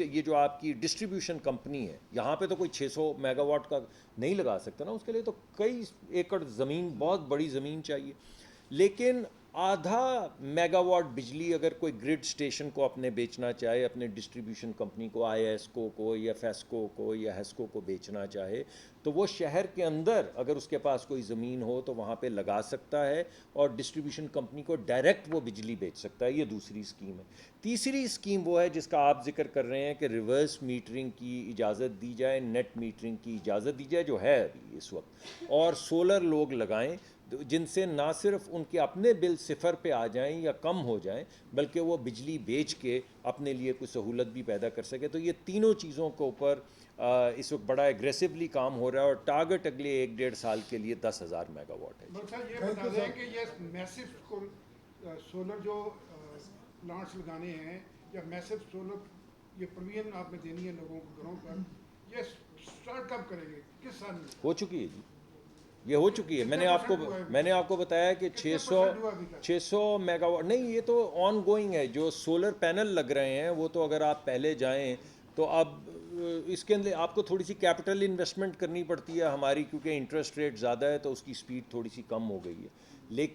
یہ جو آپ کی ڈسٹریبیوشن کمپنی ہے، یہاں پہ تو کوئی 600 میگا واٹ کا نہیں لگا سکتا نا، اس کے لیے تو کئی ایکڑ زمین، بہت بڑی زمین چاہیے. لیکن آدھا میگا واٹ بجلی اگر کوئی گرڈ اسٹیشن کو اپنے بیچنا چاہے، اپنے ڈسٹریبیوشن کمپنی کو، ISCO کو یا فیسکو کو یا ہیسکو کو بیچنا چاہے، تو وہ شہر کے اندر اگر اس کے پاس کوئی زمین ہو تو وہاں پہ لگا سکتا ہے اور ڈسٹریبیوشن کمپنی کو ڈائریکٹ وہ بجلی بیچ سکتا ہے. یہ دوسری اسکیم ہے. تیسری اسکیم وہ ہے جس کا آپ ذکر کر رہے ہیں کہ ریورس میٹرنگ کی اجازت دی جائے، نیٹ میٹرنگ کی اجازت دی جائے جو ہے ابھی اس وقت، اور سولر لوگ لگائیں جن سے نہ صرف ان کے اپنے بل صفر پہ آ جائیں یا کم ہو جائیں، بلکہ وہ بجلی بیچ کے اپنے لیے کوئی سہولت بھی پیدا کر سکے. تو یہ تینوں چیزوں کے اوپر اس وقت بڑا ایگریسولی کام ہو رہا ہے، اور ٹارگٹ اگلے 1-1.5 سال کے لیے 10,000 میگا واٹ ہے. یہ بتا دیں کہ یہ میسو سولر جو پلانٹس لگانے ہیں یا میسو سولر یہ پروویژن آپ نے دینی ہے لوگوں کو گھروں پر، یہ اسٹارٹ کب کریں گے، کس سال میں؟ ہو چکی ہے جی، یہ ہو چکی ہے. میں نے آپ کو بتایا کہ 600 میگا واٹ نہیں، یہ تو آن گوئنگ ہے. جو سولر پینل لگ رہے ہیں وہ تو اگر آپ پہلے جائیں تو اب اس کے اندر آپ کو تھوڑی سی کیپٹل انویسٹمنٹ کرنی پڑتی ہے ہماری، کیونکہ انٹرسٹ ریٹ زیادہ ہے تو اس کی سپیڈ تھوڑی سی کم ہو گئی ہے. لیکن